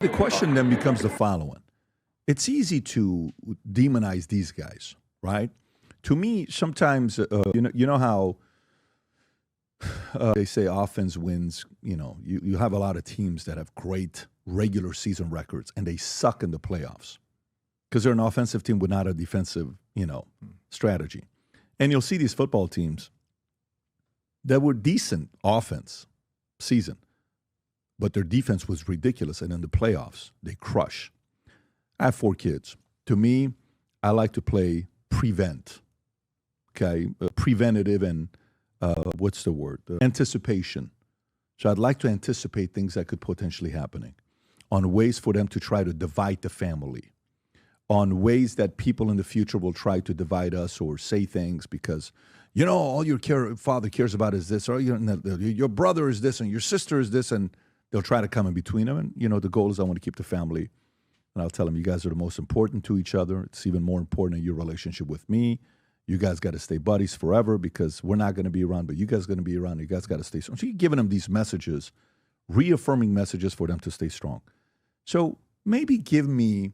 The question then becomes the following. It's easy to demonize these guys, right? To me, sometimes, you know how they say offense wins, you have a lot of teams that have great regular season records and they suck in the playoffs because they're an offensive team with not a defensive, strategy. And you'll see these football teams that were decent offense season, but their defense was ridiculous. And in the playoffs, they crush. I have 4 kids. To me, I like to play prevent, okay? Preventative and what's the word? Anticipation. So I'd like to anticipate things that could potentially happening on ways for them to try to divide the family, on ways that people in the future will try to divide us or say things because, all your father cares about is this, or your brother is this, and your sister is this, and they'll try to come in between them. And, the goal is I want to keep the family. And I'll tell them, you guys are the most important to each other. It's even more important in your relationship with me. You guys got to stay buddies forever because we're not going to be around, but you guys are going to be around. You guys got to stay strong. So you're giving them these messages, reaffirming messages for them to stay strong. So maybe give me,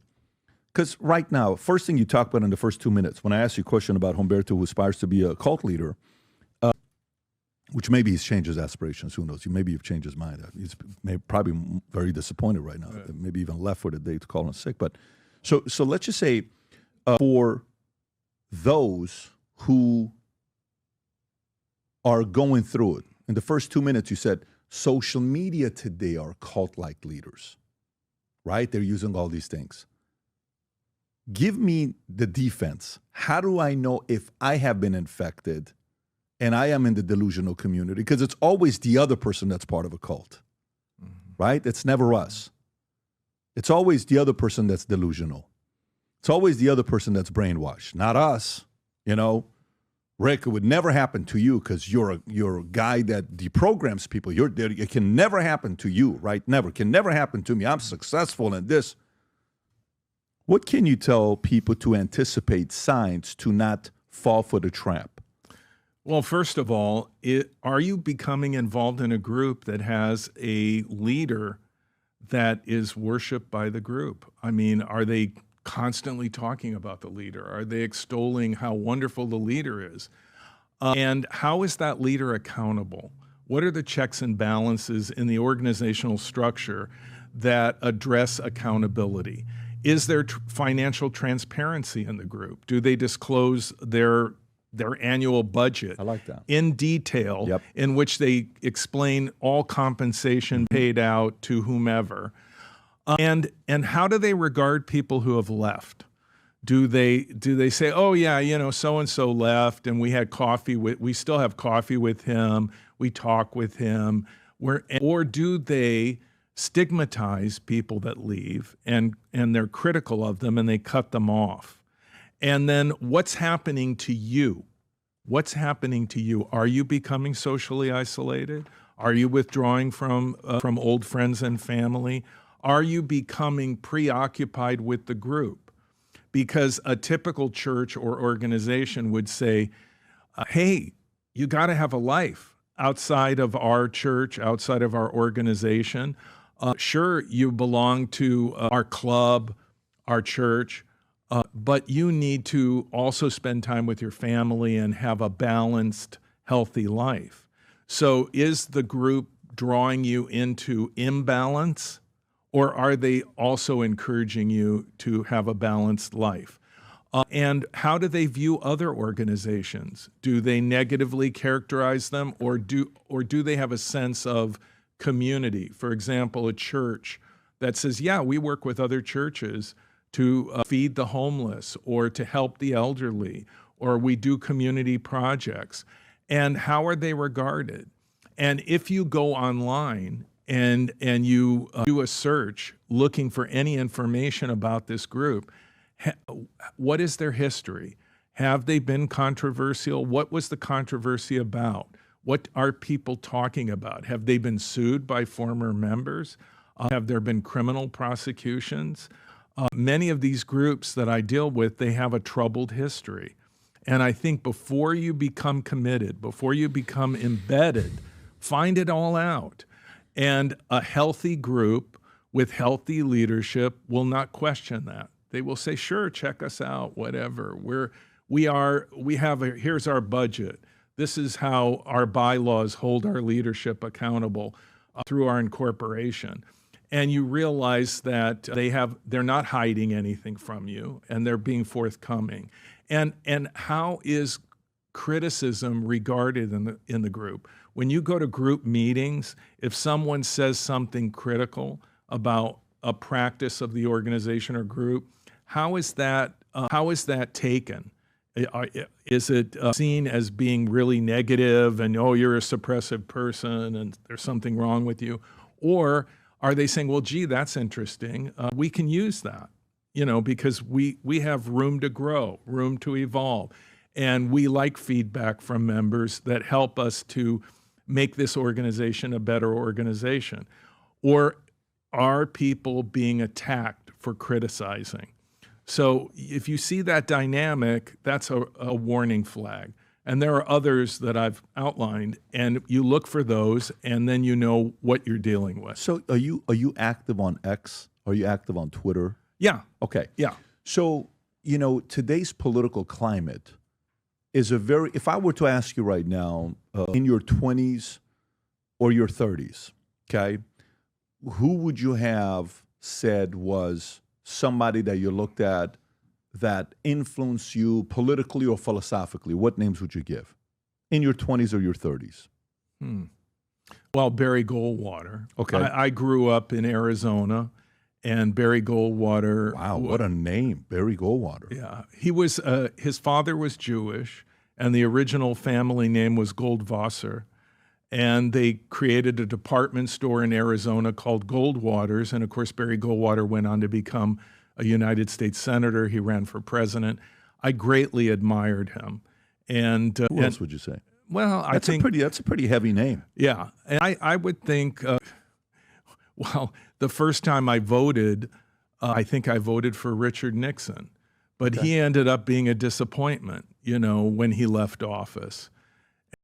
because right now, first thing you talk about in the first 2 minutes, when I asked you a question about Humberto, who aspires to be a cult leader, which maybe he's changed his aspirations. Who knows? Maybe you've changed his mind. He's probably very disappointed right now. Right. Maybe even left for the day to call him sick. But so let's just say for those who are going through it, in the first 2 minutes you said social media today are cult-like leaders, right? They're using all these things. Give me the defense. How do I know if I have been infected and I am in the delusional community? Because it's always the other person that's part of a cult, right? It's never us. It's always the other person that's delusional. It's always the other person that's brainwashed, not us. Rick, it would never happen to you because you're a guy that deprograms people. It can never happen to you, right? Never. Can never happen to me. I'm successful in this. What can you tell people to anticipate signs to not fall for the trap? Well, first of all, are you becoming involved in a group that has a leader that is worshiped by the group? I mean, are they constantly talking about the leader? Are they extolling how wonderful the leader is? And how is that leader accountable? What are the checks and balances in the organizational structure that address accountability? Is there financial transparency in the group? Do they disclose their annual budget in detail, in which they explain all compensation paid out to whomever? And how do they regard people who have left? Do they say, oh yeah, so and so left, and we still have coffee with him, we talk with him, or do they stigmatize people that leave and they're critical of them and they cut them off? And then what's happening to you? What's happening to you? Are you becoming socially isolated? Are you withdrawing from old friends and family? Are you becoming preoccupied with the group? Because a typical church or organization would say, hey, you got to have a life outside of our church, outside of our organization. Sure, you belong to our club, our church, but you need to also spend time with your family and have a balanced, healthy life. So is the group drawing you into imbalance, or are they also encouraging you to have a balanced life? And how do they view other organizations? Do they negatively characterize them, or do they have a sense of community? For example, a church that says, yeah, we work with other churches to feed the homeless or to help the elderly, or we do community projects. And how are they regarded? And if you go online and you do a search looking for any information about this group, what is their history? Have they been controversial? What was the controversy about? What are people talking about? Have they been sued by former members? Have there been criminal prosecutions? Many of these groups that I deal with, they have a troubled history. And I think before you become committed, before you become embedded, find it all out. And a healthy group with healthy leadership will not question that. They will say, sure, check us out, whatever. Here's our budget. This is how our bylaws hold our leadership accountable through our incorporation. And you realize that they're not hiding anything from you, and they're being forthcoming. And how is criticism regarded in the group? When you go to group meetings, if someone says something critical about a practice of the organization or group, how is that taken? Is it seen as being really negative and, oh, you're a suppressive person and there's something wrong with you? Or are they saying, well, gee, that's interesting. We can use that, because we have room to grow, room to evolve. And we like feedback from members that help us to make this organization a better organization. Or are people being attacked for criticizing? So if you see that dynamic, that's a warning flag. And there are others that I've outlined, and you look for those, and then you know what you're dealing with. So are you active on X? Are you active on Twitter? Yeah. Okay. Yeah. So, today's political climate is if I were to ask you right now, in your 20s or your 30s, okay, who would you have said was somebody that you looked at that influenced you politically or philosophically? What names would you give in your 20s or your 30s? Well, Barry Goldwater. Okay. I grew up in Arizona, and Barry Goldwater. Wow, what a name, Barry Goldwater. Yeah. He was, his father was Jewish, and the original family name was Goldwasser. And they created a department store in Arizona called Goldwater's. And of course, Barry Goldwater went on to become a United States Senator. He ran for president. I greatly admired him. And who else would you say? Well, I think that's a pretty heavy name. Yeah. And I would think, the first time I voted, I think I voted for Richard Nixon. But he ended up being a disappointment, when he left office.